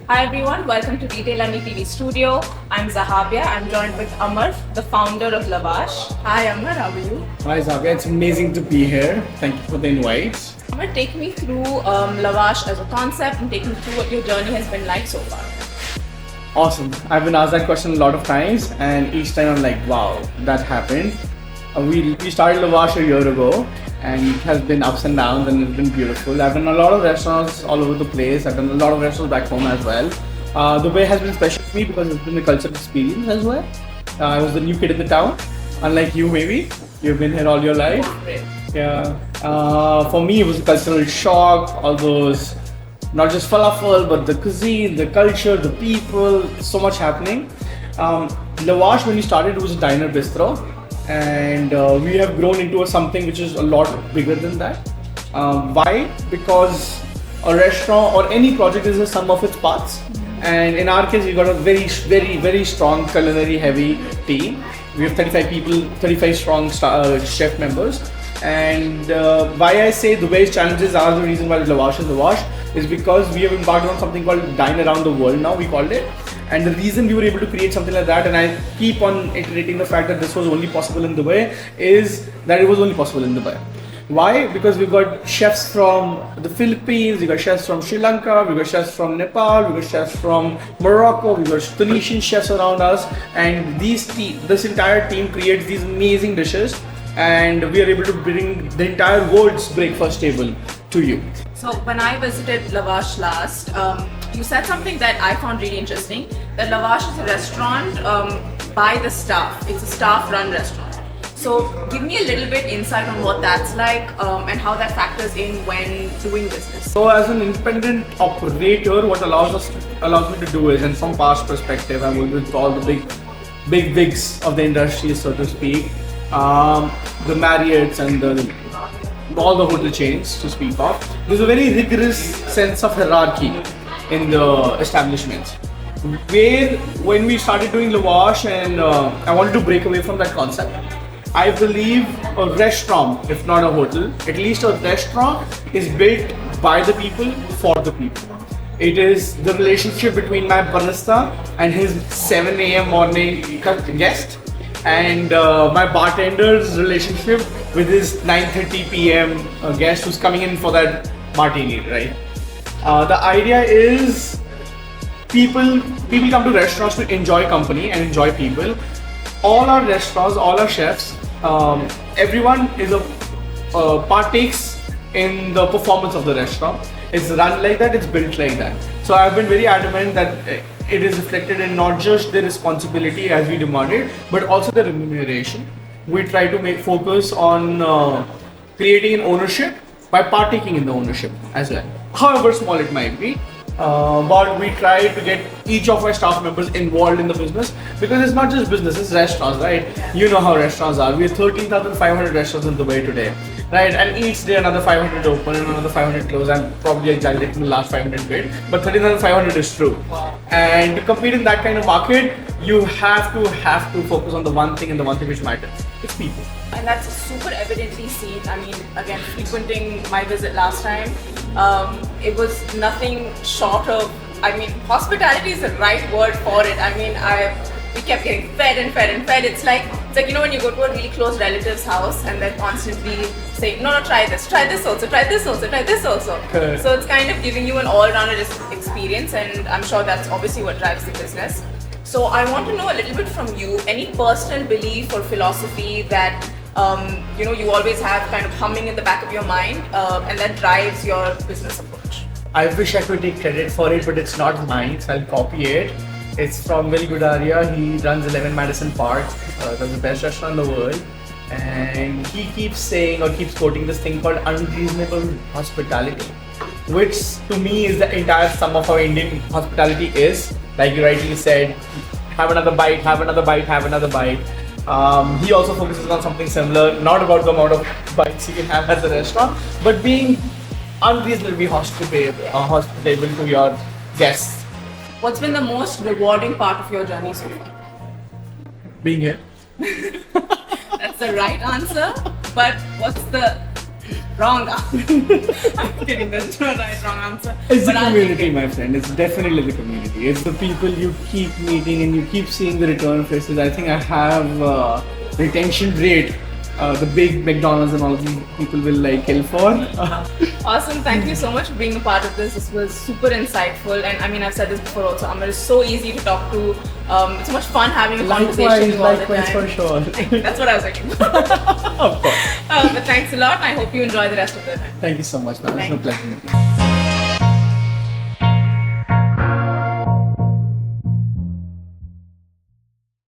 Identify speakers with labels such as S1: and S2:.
S1: Hi everyone, welcome to RetailME TV studio. I'm Zahabia. I'm joined with Amar, the founder of Lavash. Hi Amar, how are you?
S2: Hi Zabia, it's amazing to be here. Thank you for the invite.
S1: Amar, take me through Lavash as a concept and take me through what your journey has been like so far.
S2: Awesome. I've been asked that question a lot of times, and each time I'm like, wow, that happened. We started Lavash a year ago, and it has been ups and downs, and it's been beautiful. I've done a lot of restaurants all over the place. I've done a lot of restaurants back home as well. Dubai has been special to me because it's been a cultural experience as well. I was the new kid in the town, unlike you maybe. You've been here all your life. Yeah. For me, it was a cultural shock. All those, not just falafel, but the cuisine, the culture, the people, so much happening. Lavash, when we started, it was a diner bistro. And we have grown into something which is a lot bigger than that. Why? Because a restaurant or any project is a sum of its parts. And in our case, we got a very strong culinary heavy team. We have 35 people, 35 strong chef members. And why I say Dubai's challenges are the reason why Lavash is Lavash is because we have embarked on something called Dine Around the World now, we called it. And the reason we were able to create something like that, and I keep on iterating the fact that this was only possible in Dubai, is that it was only possible in Dubai. Why? Because we've got chefs from the Philippines, we've got chefs from Sri Lanka, we've got chefs from Nepal, we've got chefs from Morocco, we've got Tunisian chefs around us, and this entire team creates these amazing dishes, and we are able to bring the entire world's breakfast table to you.
S1: So when I visited Lavash last, you said something that I found really interesting, that Lavash is a restaurant by the staff. It's a staff-run restaurant. So give me a little bit insight on what that's like and how that factors in when doing business.
S2: So as an independent operator, what allows me to do is, and from past perspective, I'm working with all the big wigs of the industry, so to speak, the Marriotts and all the hotel chains to speak of. There's a very rigorous sense of hierarchy in the establishments. Where when we started doing Lavash and I wanted to break away from that concept. I believe a restaurant, if not a hotel, at least a restaurant is built by the people for the people. It is the relationship between my barista and his 7 a.m. morning guest, and my bartender's relationship with his 9:30 p.m. Guest who's coming in for that martini, right? The idea is people come to restaurants to enjoy company and enjoy people. All our restaurants, all our chefs, everyone is partakes in the performance of the restaurant. It's run like that, it's built like that. So I've been very adamant that it is reflected in not just the responsibility as we demanded, but also the remuneration. We try to focus on creating an ownership by partaking in the ownership as well, however small it might be. But we try to get each of our staff members involved in the business, because it's not just business, it's restaurants, right? You know how restaurants are. We have 13,500 restaurants in Dubai today, right? And each day another 500 open and another 500 close. I'm probably exaggerating the last 500 bit, but 13,500 is true. And to compete in that kind of market, you have to focus on the one thing, and the one thing which matters. It's people.
S1: And that's super evidently seen. I mean, again, frequenting my visit last time, it was nothing short of, I mean, hospitality is the right word for it. I mean, we kept getting fed and fed and fed. It's like, you know, when you go to a really close relative's house and they're constantly saying, no, try this also, try this also, try this also.
S2: Correct.
S1: So it's kind of giving you an all-rounded experience, and I'm sure that's obviously what drives the business. So I want to know a little bit from you, any personal belief or philosophy that you know, you always have kind of humming in the back of your mind and that drives your business approach?
S2: I wish I could take credit for it, but it's not mine, so I'll copy it. It's from Will Gudaria. He runs 11 Madison Park, that's the best restaurant in the world. And he keeps saying or keeps quoting this thing called unreasonable hospitality, which to me is the entire sum of how Indian hospitality is. Like you rightly said, have another bite, have another bite, have another bite. He also focuses on something similar, not about the amount of bites you can have at the restaurant, but being unreasonably hospitable to your guests.
S1: What's been the most rewarding part of your journey so far?
S2: Being here.
S1: That's the right answer, but what's the Wrong. I'm kidding. There's no right, wrong answer.
S2: It's the
S1: But I'll take
S2: community,
S1: it.
S2: my friend. It's definitely the community. It's the people you keep meeting and you keep seeing the return faces. I think I have retention rate. The big McDonald's and all of these people will like kill for.
S1: Awesome. Thank you so much for being a part of this. This was super insightful. And I mean, I've said this before also. Amar is so easy to talk to. It's so much fun having a conversation with you all the
S2: Likewise
S1: time.
S2: for sure.
S1: That's what I was looking for.
S2: Of course.
S1: But thanks a lot. I hope you enjoy the rest of the time.
S2: Thank you so much, man. It's
S1: Thank
S2: a pleasure.